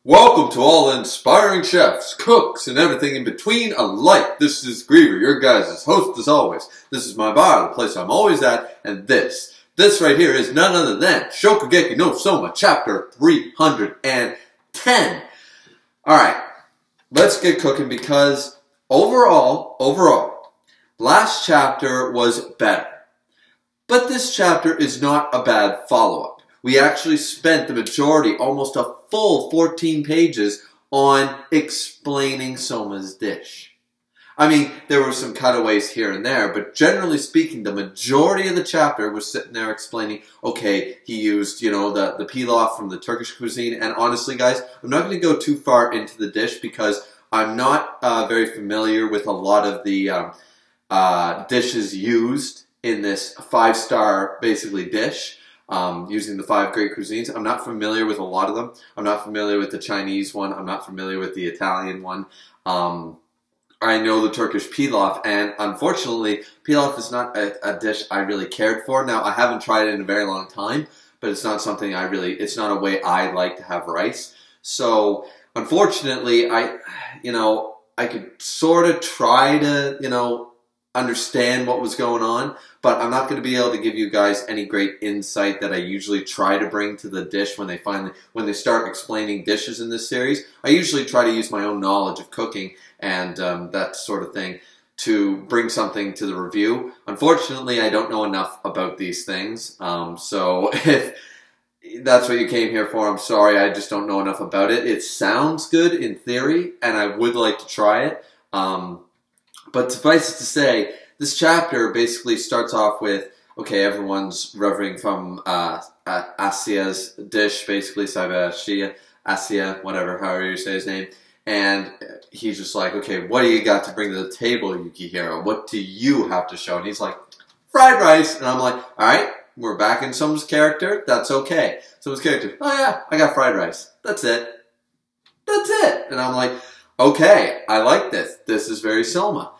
Welcome to all inspiring chefs, cooks, and everything in between alike. This is Griever, your guys' host as always. This is my bar, the place I'm always at, and this right here is none other than Shokugeki no Soma, chapter 310. Alright, let's get cooking because overall, last chapter was better. But this chapter is not a bad follow-up. We actually spent the majority, almost a full 14 pages, on explaining Soma's dish. I mean, there were some cutaways here and there, but generally speaking, the majority of the chapter was sitting there explaining, okay, he used, the pilaf from the Turkish cuisine, and honestly, guys, I'm not going to go too far into the dish because I'm not very familiar with a lot of the dishes used in this five-star, basically, dish. Using the 5 great cuisines. I'm not familiar with a lot of them. I'm not familiar with the Chinese one. I'm not familiar with the Italian one. I know the Turkish pilaf, and unfortunately, pilaf is not a dish I really cared for. Now, I haven't tried it in a very long time, but it's not something it's not a way I like to have rice. So, unfortunately, I could sort of try to, understand what was going on, but I'm not going to be able to give you guys any great insight that I usually try to bring to the dish when they start explaining dishes in this series. I usually try to use my own knowledge of cooking and that sort of thing to bring something to the review. Unfortunately, I don't know enough about these things, so if that's what you came here for, I'm sorry, I just don't know enough about it. It sounds good in theory, and I would like to try it. But suffice it to say, this chapter basically starts off with, okay, everyone's revering from Asia's dish, basically, Shia, Asia, whatever, however you say his name. And he's just like, okay, what do you got to bring to the table, Yukihiro? What do you have to show? And he's like, fried rice. And I'm like, all right, we're back in Soma's character. That's okay. Soma's character, oh yeah, I got fried rice. That's it. That's it. And I'm like, okay, I like this. This is very Soma.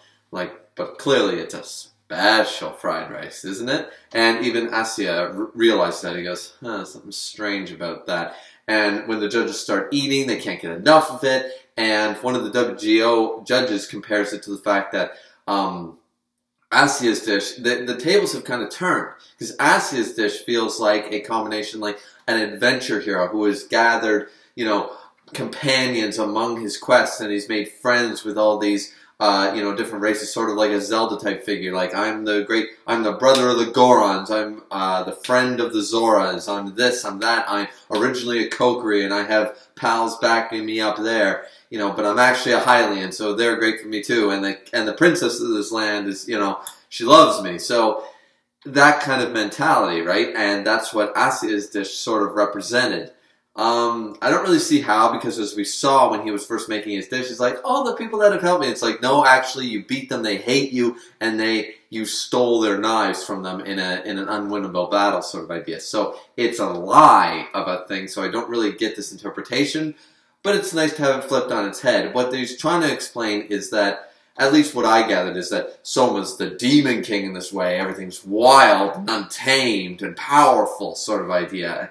But clearly it's a special fried rice, isn't it? And even Asia realized that. He goes, something strange about that. And when the judges start eating, they can't get enough of it. And one of the WGO judges compares it to the fact that Asia's dish, the tables have kind of turned. Because Asia's dish feels like a combination, like an adventure hero who has gathered, companions among his quests, and he's made friends with all these different races, sort of like a Zelda type figure. Like, I'm the brother of the Gorons, I'm the friend of the Zoras, I'm this, I'm that, I'm originally a Kokiri, and I have pals backing me up there, but I'm actually a Hylian, so they're great for me too, and the princess of this land is, she loves me. So, that kind of mentality, right? And that's what Asia's dish sort of represented. I don't really see how, because as we saw when he was first making his dish, he's like, oh, the people that have helped me. It's like, no, actually, you beat them, they hate you, and you stole their knives from them in an unwinnable battle sort of idea. So it's a lie of a thing, so I don't really get this interpretation, but it's nice to have it flipped on its head. What he's trying to explain is that, at least what I gathered, is that Soma's the demon king in this way. Everything's wild and untamed and powerful sort of idea.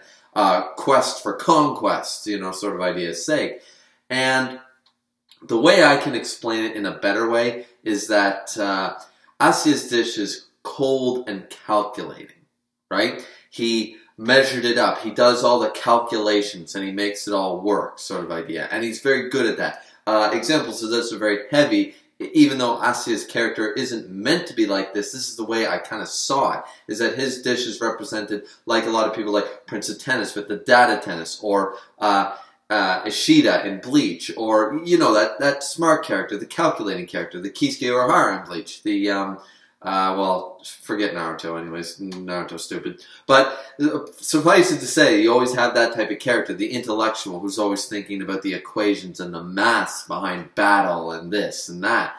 Quest for conquest, sort of idea's sake. And the way I can explain it in a better way is that Asia's dish is cold and calculating, right? He measured it up. He does all the calculations and he makes it all work, sort of idea. And he's very good at that. Examples of this are very heavy. Even though Asia's character isn't meant to be like this is the way I kind of saw it, is that his dish is represented like a lot of people, like Prince of Tennis with the data tennis, or Ishida in Bleach, or, that smart character, the calculating character, the Kisuke Urahara in Bleach, the, well, forget Naruto anyways, Naruto's stupid. But suffice it to say, you always have that type of character, the intellectual who's always thinking about the equations and the maths behind battle and this and that.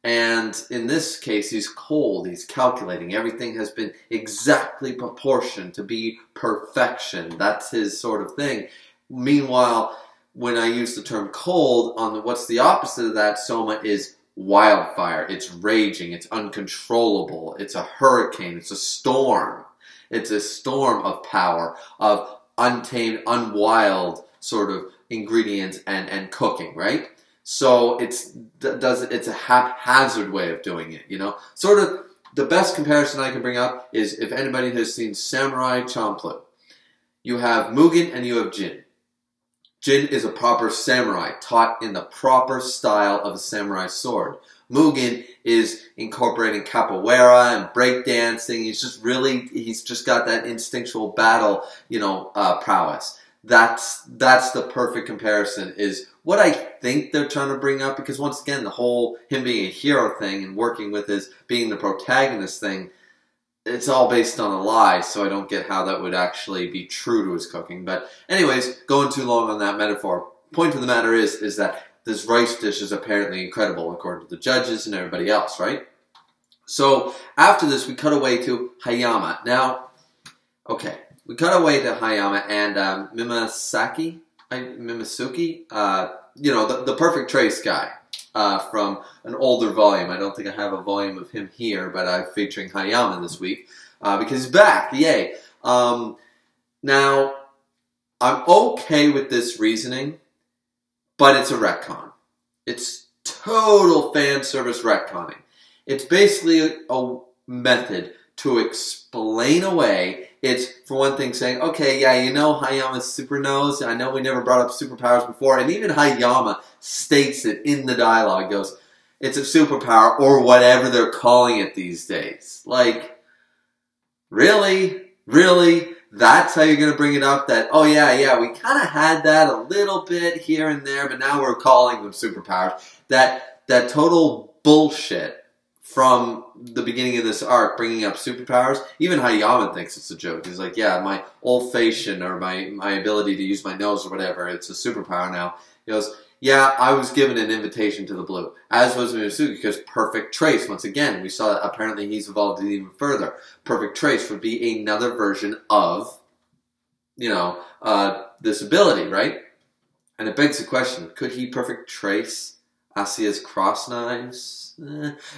And in this case, he's cold, he's calculating. Everything has been exactly proportioned to be perfection. That's his sort of thing. Meanwhile, when I use the term cold, what's the opposite of that, Soma is wildfire. It's raging, it's uncontrollable, it's a hurricane, it's a storm. It's a storm of power, of untamed, unwild sort of ingredients and cooking, right? So it's a haphazard way of doing it, you know? Sort of the best comparison I can bring up is if anybody has seen Samurai Champloo. You have Mugen and you have Jin. Jin is a proper samurai, taught in the proper style of a samurai sword. Mugen is incorporating capoeira and breakdancing. He's just got that instinctual battle, you know, prowess. That's the perfect comparison, is what I think they're trying to bring up, because once again, the whole him being a hero thing and working with his being the protagonist thing, it's all based on a lie, so I don't get how that would actually be true to his cooking. But anyways, going too long on that metaphor. Point of the matter is that this rice dish is apparently incredible according to the judges and everybody else, right? So after this, we cut away to Hayama. Now, okay, we cut away to Hayama and Mimasuki, you know, the perfect trace guy from an older volume. I don't think I have a volume of him here, but I'm featuring Hayama this week because he's back. Yay! Now, I'm okay with this reasoning, but it's a retcon. It's total fan service retconning. It's basically a method to explain away. It's, for one thing, saying, okay, yeah, you know Hayama's super nose. I know we never brought up superpowers before. And even Hayama states it in the dialogue. He goes, it's a superpower, or whatever they're calling it these days. Like, really? Really? That's how you're going to bring it up? That, oh yeah, we kind of had that a little bit here and there, but now we're calling them superpowers. That total bullshit from the beginning of this arc, bringing up superpowers. Even Hayama thinks it's a joke. He's like, yeah, my olfaction or my ability to use my nose or whatever, it's a superpower now. He goes, yeah, I was given an invitation to the blue. As was Mimasuki, because perfect trace. Once again, we saw that apparently he's evolved it even further. Perfect trace would be another version of, you know, this ability, right? And it begs the question, could he perfect trace Asia's cross knives?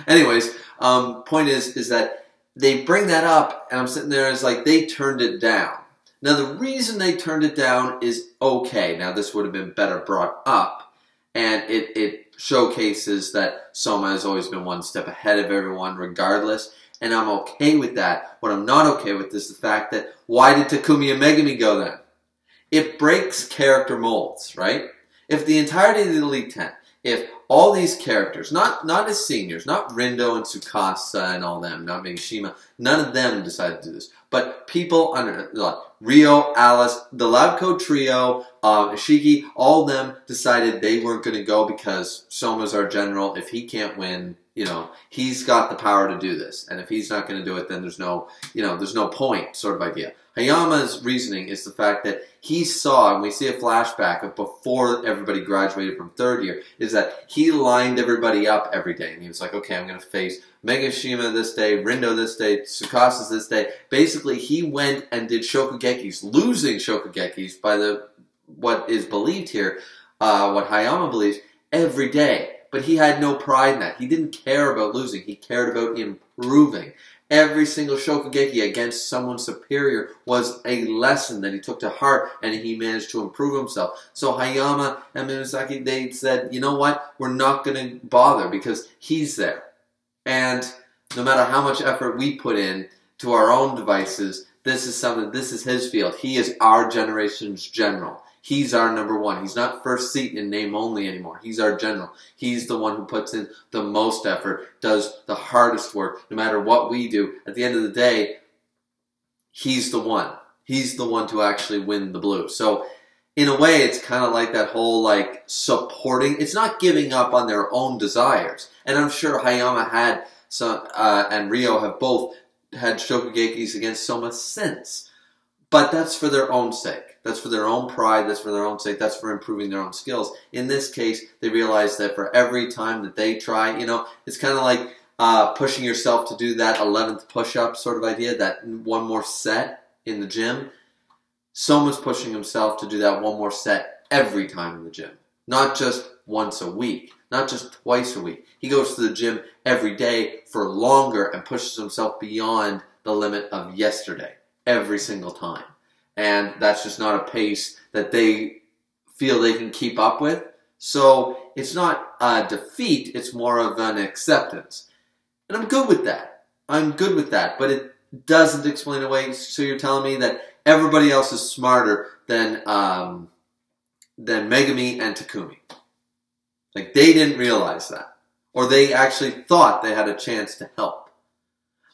Anyways, point is that they bring that up, and I'm sitting there, it's like they turned it down. Now, the reason they turned it down is okay. Now, this would have been better brought up, and it showcases that Soma has always been one step ahead of everyone regardless, and I'm okay with that. What I'm not okay with is the fact that, why did Takumi and Megumi go then? It breaks character molds, right? If the entirety of the Elite Ten, if all these characters, not as seniors, not Rindo and Tsukasa and all them, not Mishima, none of them decided to do this, but people under, like Rio, Alice, the Lab Code Trio, Ishiki, all of them decided they weren't going to go because Soma's our general. If he can't win, you know, he's got the power to do this. And if he's not going to do it, then there's no, you know, there's no point sort of idea. Hayama's reasoning is the fact that he saw, and we see a flashback of before everybody graduated from third year, is that he lined everybody up every day. And he was like, okay, I'm going to face Megashima this day, Rindo this day, Tsukasa's this day. Basically, he went and did Shokugekis, losing Shokugekis by what is believed here, what Hayama believes, every day. But he had no pride in that. He didn't care about losing. He cared about improving. Every single Shokugeki against someone superior was a lesson that he took to heart, and he managed to improve himself. So Hayama and Mimasuki, they said, you know what? We're not going to bother because he's there. And no matter how much effort we put in to our own devices, this is his field. He is our generation's general. He's our number one. He's not first seat in name only anymore. He's our general. He's the one who puts in the most effort, does the hardest work. No matter what we do, at the end of the day, he's the one. He's the one to actually win the blue. So, in a way, it's kind of like that whole, like, supporting. It's not giving up on their own desires. And I'm sure Hayama had some, and Rio have both had Shokugekis against Soma since. But that's for their own sake. That's for their own pride. That's for their own sake. That's for improving their own skills. In this case, they realize that for every time that they try, you know, it's kind of like pushing yourself to do that 11th push-up sort of idea, that one more set in the gym. Soma's pushing himself to do that one more set every time in the gym. Not just once a week. Not just twice a week. He goes to the gym every day for longer and pushes himself beyond the limit of yesterday. Every single time. And that's just not a pace that they feel they can keep up with. So it's not a defeat, it's more of an acceptance. And I'm good with that. I'm good with that, but it doesn't explain away. So you're telling me that everybody else is smarter than Megumi and Takumi. Like, they didn't realize that. Or they actually thought they had a chance to help.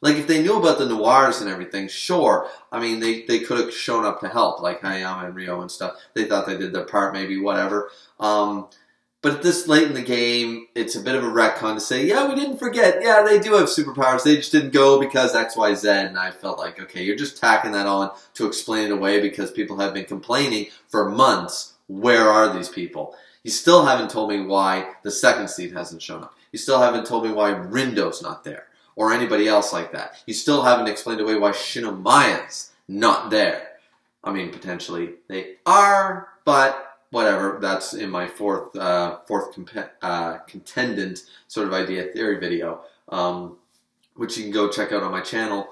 Like, if they knew about the noirs and everything, sure. I mean, they could have shown up to help, like Hayama and Ryo and stuff. They thought they did their part, maybe, whatever. But this late in the game, it's a bit of a retcon to say, yeah, we didn't forget. Yeah, they do have superpowers. They just didn't go because X, Y, Z. And I felt like, okay, you're just tacking that on to explain it away because people have been complaining for months. Where are these people? You still haven't told me why the second seed hasn't shown up. You still haven't told me why Rindo's not there. Or anybody else like that. You still haven't explained away why Shinomiya's not there. I mean, potentially they are, but whatever. That's in my fourth contendant sort of idea theory video, which you can go check out on my channel.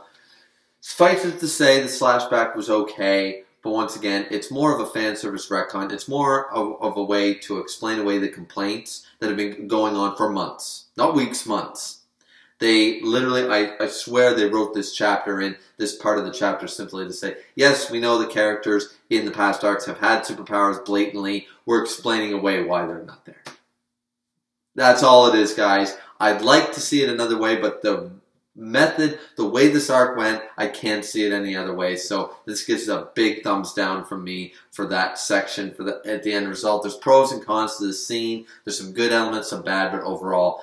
Suffice it to say, the slashback was okay, but once again, it's more of a fan service retcon. It's more of a way to explain away the complaints that have been going on for months, not weeks, months. They literally, I swear they wrote this chapter in, this part of the chapter simply to say, yes, we know the characters in the past arcs have had superpowers blatantly. We're explaining away why they're not there. That's all it is, guys. I'd like to see it another way, but the method, the way this arc went, I can't see it any other way. So this gives a big thumbs down from me for that section, at the end result. There's pros and cons to this scene. There's some good elements, some bad, but overall,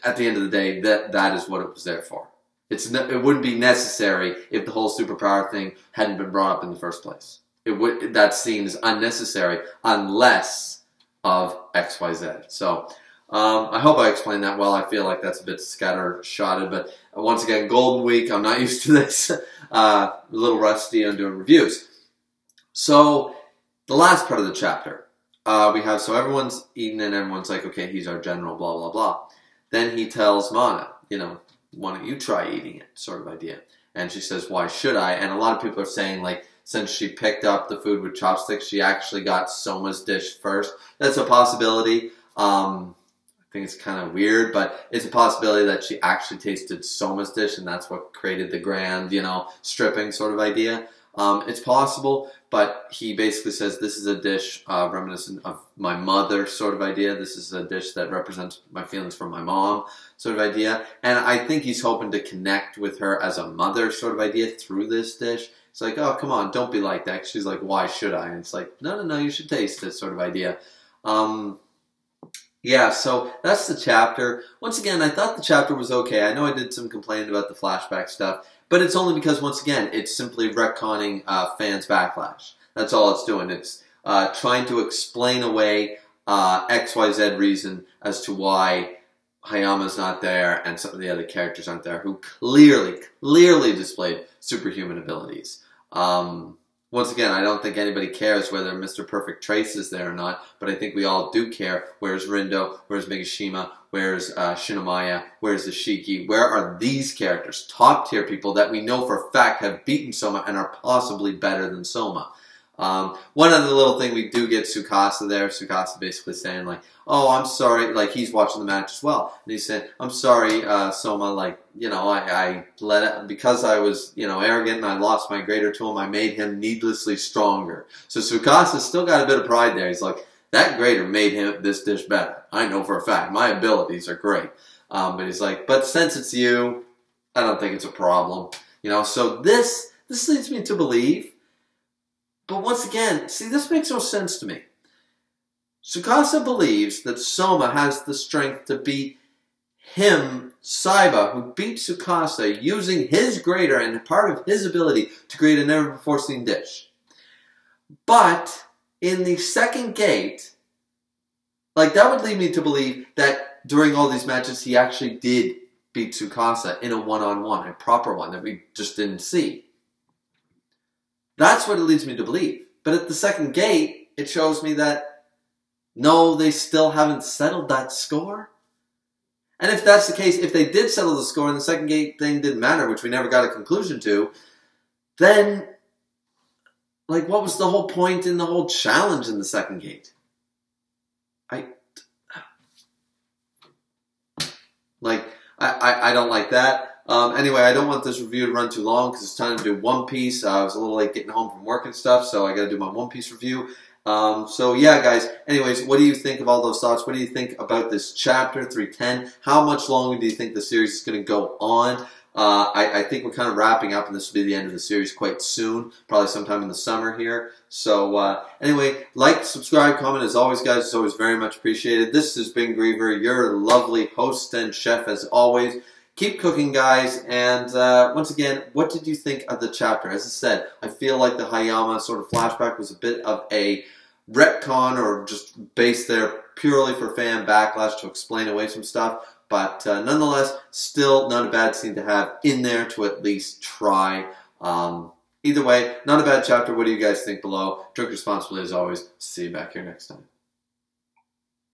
at the end of the day, that is what it was there for. It wouldn't be necessary if the whole superpower thing hadn't been brought up in the first place. That scene is unnecessary unless of XYZ. So I hope I explained that well. I feel like that's a bit scattershotted, but once again, Golden Week. I'm not used to this. A little rusty on doing reviews. So the last part of the chapter. So everyone's eating and everyone's like, okay, he's our general, blah, blah, blah. Then he tells Mana, why don't you try eating it, sort of idea. And she says, why should I? And a lot of people are saying, like, since she picked up the food with chopsticks, she actually got Soma's dish first. That's a possibility. I think it's kind of weird, but it's a possibility that she actually tasted Soma's dish and that's what created the grand, stripping sort of idea. It's possible, but he basically says this is a dish reminiscent of my mother sort of idea. This is a dish that represents my feelings for my mom sort of idea. And I think he's hoping to connect with her as a mother sort of idea through this dish. It's like, oh, come on, don't be like that. She's like, why should I? And it's like, no, you should taste it sort of idea. Yeah, so that's the chapter. Once again, I thought the chapter was okay. I know I did some complaining about the flashback stuff. But it's only because, once again, it's simply retconning fans' backlash. That's all it's doing. It's trying to explain away XYZ reason as to why Hayama's not there and some of the other characters aren't there who clearly displayed superhuman abilities. Once again, I don't think anybody cares whether Mr. Perfect Trace is there or not, but I think we all do care. Where's Rindo? Where's Migashima? Where's Shinomiya? Where's Ishiki? Where are these characters? Top tier people that we know for a fact have beaten Soma and are possibly better than Soma. One other little thing, we do get Tsukasa there. Tsukasa basically saying like, oh, I'm sorry, like he's watching the match as well. And he said, I'm sorry, Soma, like, I let it, because I was, arrogant and I lost my grader to him, I made him needlessly stronger. So Tsukasa's still got a bit of pride there. He's like, that grader made this dish better. I know for a fact. My abilities are great. But he's like, but since it's you, I don't think it's a problem. So this leads me to believe. But once again, see, this makes no sense to me. Tsukasa believes that Soma has the strength to beat him, Saiba, who beat Tsukasa using his grader and part of his ability to create a never-before-seen dish. But in the second gate, like that would lead me to believe that during all these matches he actually did beat Tsukasa in a one-on-one, a proper one that we just didn't see. That's what it leads me to believe. But at the second gate, it shows me that, no, they still haven't settled that score. And if that's the case, if they did settle the score and the second gate thing didn't matter, which we never got a conclusion to, then Like, what was the whole point in the whole challenge in the second gate? I don't like that. Anyway, I don't want this review to run too long because it's time to do One Piece. I was a little late getting home from work and stuff, so I got to do my One Piece review. So yeah, guys. Anyways, what do you think of all those thoughts? What do you think about this chapter 310? How much longer do you think the series is going to go on? I think we're kind of wrapping up, and this will be the end of the series quite soon, probably sometime in the summer here. So anyway, like, subscribe, comment. As always, guys, it's always very much appreciated. This has been Griever, your lovely host and chef as always. Keep cooking, guys, and once again, what did you think of the chapter? As I said, I feel like the Hayama sort of flashback was a bit of a retcon, or just based there purely for fan backlash to explain away some stuff. But nonetheless, still not a bad scene to have in there to at least try. Either way, not a bad chapter. What do you guys think below? Drink responsibly as always. See you back here next time.